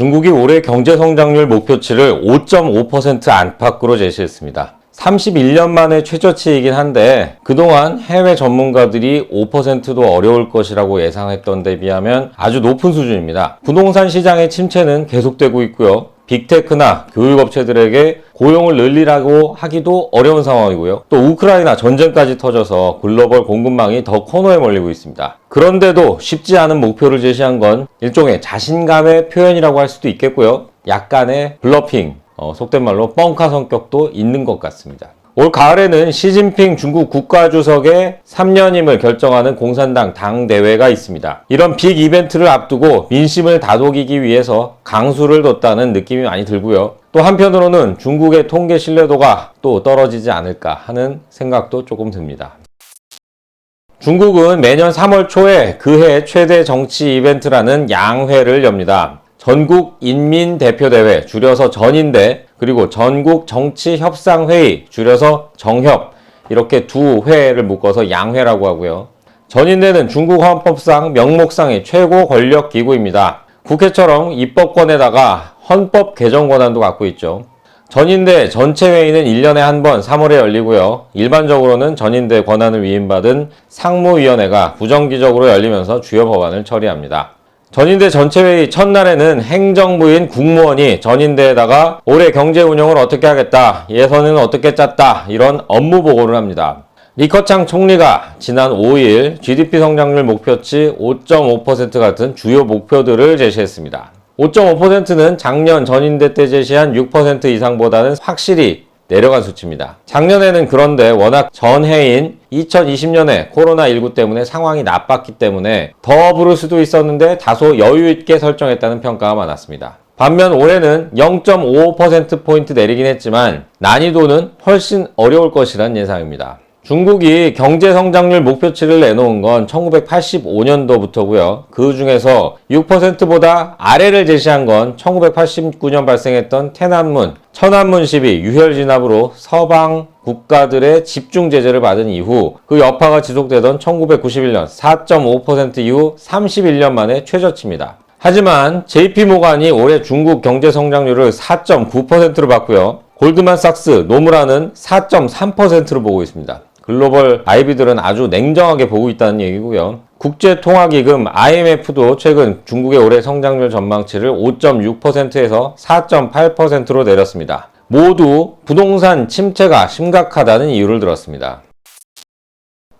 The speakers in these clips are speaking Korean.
중국이 올해 경제성장률 목표치를 5.5% 안팎으로 제시했습니다. 31년 만에 최저치이긴 한데 그동안 해외 전문가들이 5%도 어려울 것이라고 예상했던 데 비하면 아주 높은 수준입니다. 부동산 시장의 침체는 계속되고 있고요. 빅테크나 교육업체들에게 고용을 늘리라고 하기도 어려운 상황이고요. 또 우크라이나 전쟁까지 터져서 글로벌 공급망이 더 코너에 몰리고 있습니다. 그런데도 쉽지 않은 목표를 제시한 건 일종의 자신감의 표현이라고 할 수도 있겠고요. 약간의 블러핑, 속된 말로 뻥카 성격도 있는 것 같습니다. 올 가을에는 시진핑 중국 국가주석의 3년임을 결정하는 공산당 당대회가 있습니다. 이런 빅 이벤트를 앞두고 민심을 다독이기 위해서 강수를 뒀다는 느낌이 많이 들고요. 또 한편으로는 중국의 통계 신뢰도가 또 떨어지지 않을까 하는 생각도 조금 듭니다. 중국은 매년 3월 초에 그해 최대 정치 이벤트라는 양회를 엽니다. 전국 인민대표대회, 줄여서 전인대, 그리고 전국 정치협상회의, 줄여서 정협, 이렇게 두 회를 묶어서 양회라고 하고요. 전인대는 중국 헌법상 명목상의 최고 권력 기구입니다. 국회처럼 입법권에다가 헌법 개정 권한도 갖고 있죠. 전인대 전체 회의는 1년에 한 번 3월에 열리고요. 일반적으로는 전인대 권한을 위임받은 상무위원회가 부정기적으로 열리면서 주요 법안을 처리합니다. 전인대 전체회의 첫날에는 행정부인 국무원이 전인대에다가 올해 경제 운영을 어떻게 하겠다, 예산은 어떻게 짰다, 이런 업무 보고를 합니다. 리커창 총리가 지난 5일 GDP 성장률 목표치 5.5% 같은 주요 목표들을 제시했습니다. 5.5%는 작년 전인대 때 제시한 6% 이상보다는 확실히 내려간 수치입니다. 작년에는 그런데 워낙 전해인 2020년에 코로나19 때문에 상황이 나빴기 때문에 더 부를 수도 있었는데 다소 여유있게 설정했다는 평가가 많았습니다. 반면 올해는 0.55%포인트 내리긴 했지만 난이도는 훨씬 어려울 것이란 예상입니다. 중국이 경제성장률 목표치를 내놓은 건 1985년도부터고요. 그 중에서 6%보다 아래를 제시한 건 1989년 발생했던 태난문, 천안문 시비, 유혈 진압으로 서방 국가들의 집중 제재를 받은 이후 그 여파가 지속되던 1991년 4.5% 이후 31년 만에 최저치입니다. 하지만 JP모간이 올해 중국 경제성장률을 4.9%로 봤고요. 골드만삭스, 노무라는 4.3%로 보고 있습니다. 글로벌 IB들은 아주 냉정하게 보고 있다는 얘기고요. 국제통화기금 IMF도 최근 중국의 올해 성장률 전망치를 5.6%에서 4.8%로 내렸습니다. 모두 부동산 침체가 심각하다는 이유를 들었습니다.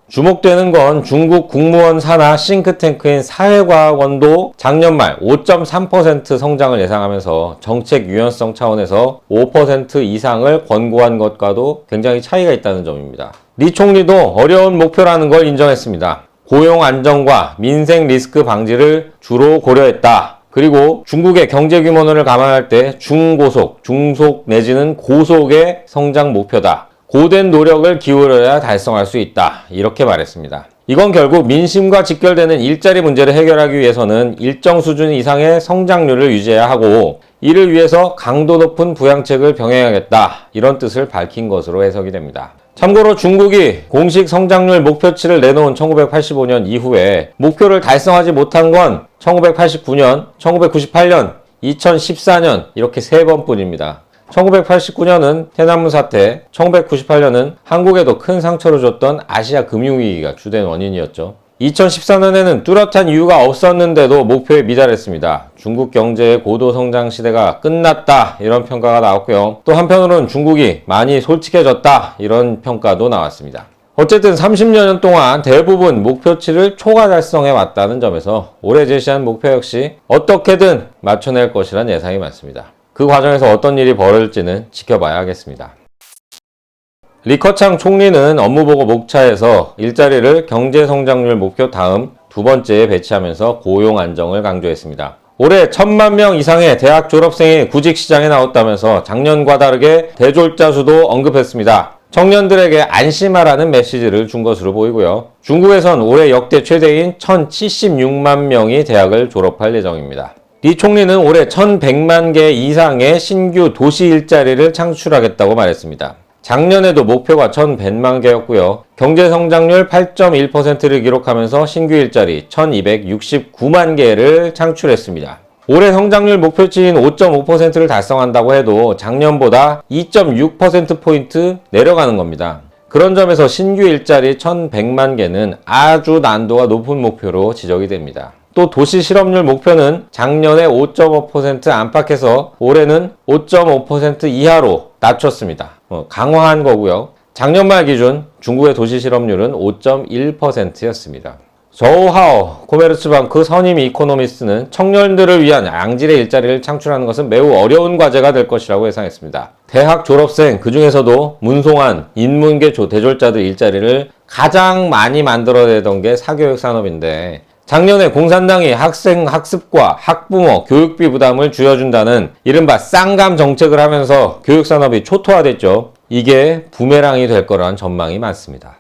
주목되는 건 중국 국무원 산하 싱크탱크인 사회과학원도 작년 말 5.3% 성장을 예상하면서 정책 유연성 차원에서 5% 이상을 권고한 것과도 굉장히 차이가 있다는 점입니다. 리 총리도 어려운 목표라는 걸 인정했습니다. 고용 안정과 민생 리스크 방지를 주로 고려했다. 그리고 중국의 경제 규모를 감안할 때 중고속, 중속 내지는 고속의 성장 목표다. 고된 노력을 기울여야 달성할 수 있다. 이렇게 말했습니다. 이건 결국 민심과 직결되는 일자리 문제를 해결하기 위해서는 일정 수준 이상의 성장률을 유지해야 하고 이를 위해서 강도 높은 부양책을 병행하겠다. 이런 뜻을 밝힌 것으로 해석이 됩니다. 참고로 중국이 공식 성장률 목표치를 내놓은 1985년 이후에 목표를 달성하지 못한 건 1989년, 1998년, 2014년 이렇게 3번뿐입니다. 1989년은 태난문 사태, 1998년은 한국에도 큰 상처를 줬던 아시아 금융위기가 주된 원인이었죠. 2014년에는 뚜렷한 이유가 없었는데도 목표에 미달했습니다. 중국 경제의 고도 성장 시대가 끝났다 이런 평가가 나왔고요. 또 한편으로는 중국이 많이 솔직해졌다 이런 평가도 나왔습니다. 어쨌든 30년 동안 대부분 목표치를 초과 달성해 왔다는 점에서 올해 제시한 목표 역시 어떻게든 맞춰낼 것이란 예상이 많습니다. 그 과정에서 어떤 일이 벌어질지는 지켜봐야 하겠습니다. 리커창 총리는 업무보고 목차에서 일자리를 경제성장률 목표 다음 두 번째에 배치하면서 고용 안정을 강조했습니다. 올해 1000만 명 이상의 대학 졸업생이 구직 시장에 나왔다면서 작년과 다르게 대졸자 수도 언급했습니다. 청년들에게 안심하라는 메시지를 준 것으로 보이고요. 중국에선 올해 역대 최대인 1076만 명이 대학을 졸업할 예정입니다. 리 총리는 올해 1100만 개 이상의 신규 도시 일자리를 창출하겠다고 말했습니다. 작년에도 목표가 1100만 개였고요. 경제 성장률 8.1%를 기록하면서 신규 일자리 1269만 개를 창출했습니다. 올해 성장률 목표치인 5.5%를 달성한다고 해도 작년보다 2.6%포인트 내려가는 겁니다. 그런 점에서 신규 일자리 1,100만 개는 아주 난도가 높은 목표로 지적이 됩니다. 또 도시 실업률 목표는 작년에 5.5% 안팎에서 올해는 5.5% 이하로 낮췄습니다. 강화한 거고요. 작년 말 기준 중국의 도시 실업률은 5.1%였습니다. 저우하오 코메르츠방크 선임 이코노미스트는 청년들을 위한 양질의 일자리를 창출하는 것은 매우 어려운 과제가 될 것이라고 예상했습니다. 대학 졸업생, 그 중에서도 문송한 인문계 대졸자들 일자리를 가장 많이 만들어내던 게 사교육 산업인데, 작년에 공산당이 학생 학습과 학부모 교육비 부담을 줄여준다는 이른바 쌍감 정책을 하면서 교육산업이 초토화됐죠. 이게 부메랑이 될 거란 전망이 많습니다.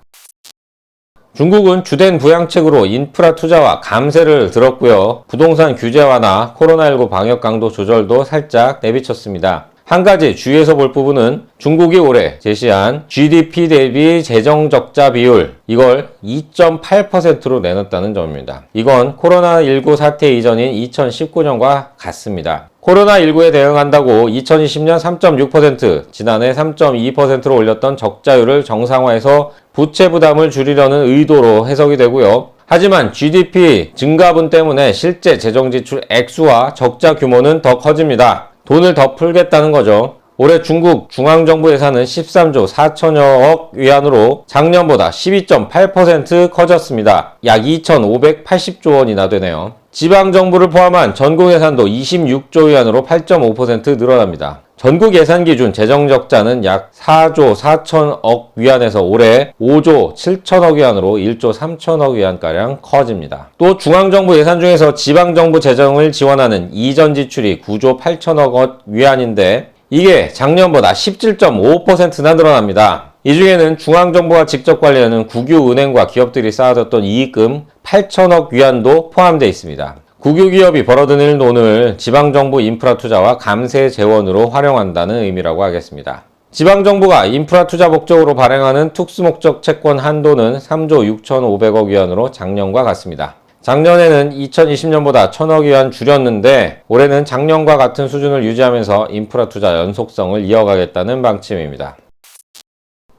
중국은 주된 부양책으로 인프라 투자와 감세를 들었고요. 부동산 규제 완화, 코로나19 방역 강도 조절도 살짝 내비쳤습니다. 한 가지 주의해서 볼 부분은 중국이 올해 제시한 GDP 대비 재정 적자 비율, 이걸 2.8%로 내놨다는 점입니다. 이건 코로나19 사태 이전인 2019년과 같습니다. 코로나19에 대응한다고 2020년 3.6%, 지난해 3.2%로 올렸던 적자율을 정상화해서 부채 부담을 줄이려는 의도로 해석이 되고요. 하지만 GDP 증가분 때문에 실제 재정지출 액수와 적자 규모는 더 커집니다. 돈을 더 풀겠다는 거죠. 올해 중국 중앙정부 예산은 13조 4천여억 위안으로 작년보다 12.8% 커졌습니다. 약 2,580조 원이나 되네요. 지방정부를 포함한 전국 예산도 26조 위안으로 8.5% 늘어납니다. 전국 예산 기준 재정적자는 약 4조 4천억 위안에서 올해 5조 7천억 위안으로 1조 3천억 위안가량 커집니다. 또 중앙정부 예산 중에서 지방정부 재정을 지원하는 이전 지출이 9조 8천억 위안인데, 이게 작년보다 17.5%나 늘어납니다. 이 중에는 중앙정부가 직접 관리하는 국유은행과 기업들이 쌓아뒀던 이익금 8천억 위안도 포함되어 있습니다. 국유기업이 벌어들이는 돈을 지방정부 인프라 투자와 감세 재원으로 활용한다는 의미라고 하겠습니다. 지방정부가 인프라 투자 목적으로 발행하는 특수목적 채권 한도는 3조 6,500억 위안으로 작년과 같습니다. 작년에는 2020년보다 1,000억 위안 줄였는데, 올해는 작년과 같은 수준을 유지하면서 인프라 투자 연속성을 이어가겠다는 방침입니다.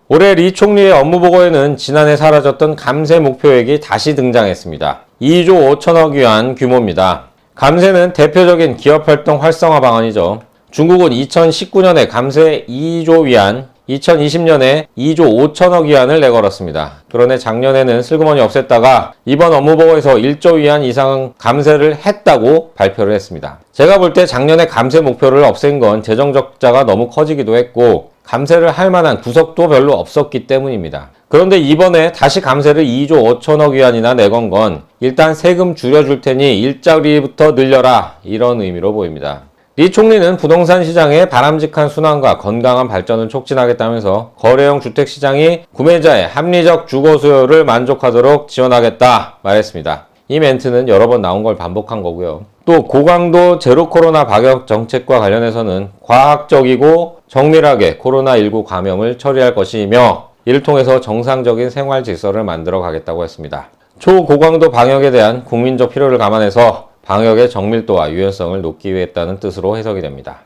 올해 리 총리의 업무보고에는 지난해 사라졌던 감세 목표액이 다시 등장했습니다. 2조 5천억 위안 규모입니다. 감세는 대표적인 기업활동 활성화 방안이죠. 중국은 2019년에 감세 2조 위안, 2020년에 2조 5천억 위안을 내걸었습니다. 그런데 작년에는 슬그머니 없앴다가 이번 업무보고에서 1조 위안 이상 감세를 했다고 발표를 했습니다. 제가 볼 때 작년에 감세 목표를 없앤 건 재정적자가 너무 커지기도 했고 감세를 할 만한 구석도 별로 없었기 때문입니다. 그런데 이번에 다시 감세를 2조 5천억 위안이나 내건 건 일단 세금 줄여줄 테니 일자리부터 늘려라, 이런 의미로 보입니다. 리 총리는 부동산 시장의 바람직한 순환과 건강한 발전을 촉진하겠다면서 거래형 주택시장이 구매자의 합리적 주거 수요를 만족하도록 지원하겠다 말했습니다. 이 멘트는 여러 번 나온 걸 반복한 거고요. 또 고강도 제로 코로나 방역 정책과 관련해서는 과학적이고 정밀하게 코로나19 감염을 처리할 것이며, 이를 통해서 정상적인 생활 질서를 만들어 가겠다고 했습니다. 초고강도 방역에 대한 국민적 필요를 감안해서 방역의 정밀도와 유연성을 높이기 위해 했다는 뜻으로 해석이 됩니다.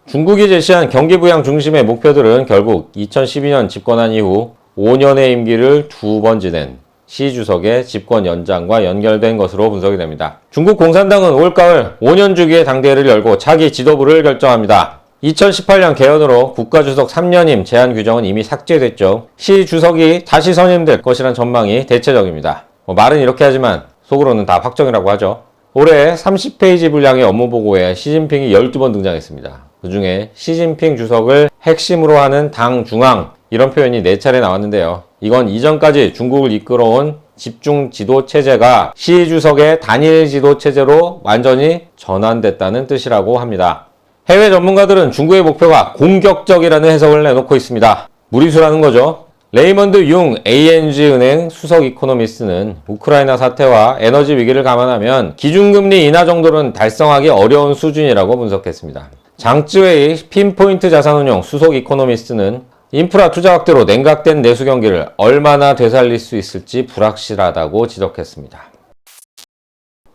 중국이 제시한 경기 부양 중심의 목표들은 결국 2012년 집권한 이후 5년의 임기를 2번 지낸 시 주석의 집권 연장과 연결된 것으로 분석이 됩니다. 중국 공산당은 올가을 5년 주기의 당대회를 열고 차기 지도부를 결정합니다. 2018년 개헌으로 국가주석 3년임 제한 규정은 이미 삭제됐죠. 시 주석이 다시 선임될 것이란 전망이 대체적입니다. 말은 이렇게 하지만 속으로는 다 확정이라고 하죠. 올해 30페이지 분량의 업무보고에 시진핑이 12번 등장했습니다. 그 중에 시진핑 주석을 핵심으로 하는 당 중앙, 이런 표현이 4차례 나왔는데요. 이건 이전까지 중국을 이끌어온 집중 지도 체제가 시 주석의 단일 지도 체제로 완전히 전환됐다는 뜻이라고 합니다. 해외 전문가들은 중국의 목표가 공격적이라는 해석을 내놓고 있습니다. 무리수라는 거죠. 레이먼드 융 ANG은행 수석 이코노미스트는 우크라이나 사태와 에너지 위기를 감안하면 기준금리 인하 정도는 달성하기 어려운 수준이라고 분석했습니다. 장쯔웨이 핀포인트 자산운용 수석 이코노미스트는 인프라 투자 확대로 냉각된 내수 경기를 얼마나 되살릴 수 있을지 불확실하다고 지적했습니다.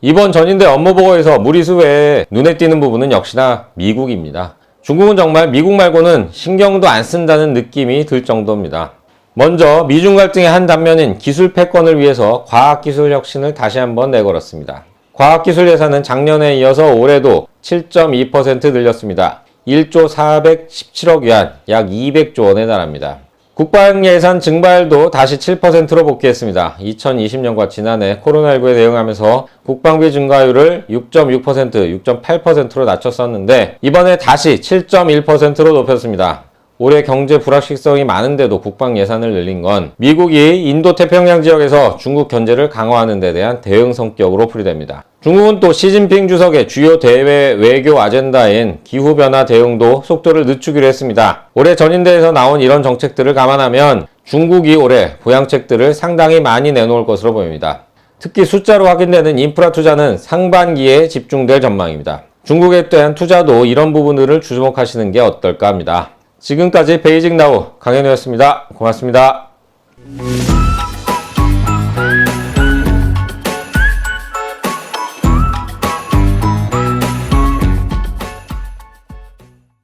이번 전인대 업무보고에서 무리수 외에 눈에 띄는 부분은 역시나 미국입니다. 중국은 정말 미국 말고는 신경도 안 쓴다는 느낌이 들 정도입니다. 먼저 미중 갈등의 한 단면인 기술 패권을 위해서 과학기술 혁신을 다시 한번 내걸었습니다. 과학기술 예산은 작년에 이어서 올해도 7.2% 늘렸습니다. 1조 417억 위안, 약 200조 원에 달합니다. 국방 예산 증발도 다시 7%로 복귀했습니다. 2020년과 지난해 코로나19에 대응하면서 국방비 증가율을 6.6%, 6.8%로 낮췄었는데 이번에 다시 7.1%로 높였습니다. 올해 경제 불확실성이 많은데도 국방 예산을 늘린 건 미국이 인도태평양 지역에서 중국 견제를 강화하는 데 대한 대응 성격으로 풀이됩니다. 중국은 또 시진핑 주석의 주요 대외 외교 아젠다인 기후변화 대응도 속도를 늦추기로 했습니다. 올해 전인대에서 나온 이런 정책들을 감안하면 중국이 올해 부양책들을 상당히 많이 내놓을 것으로 보입니다. 특히 숫자로 확인되는 인프라 투자는 상반기에 집중될 전망입니다. 중국에 대한 투자도 이런 부분들을 주목하시는 게 어떨까 합니다. 지금까지 베이직나우 강현우였습니다. 고맙습니다.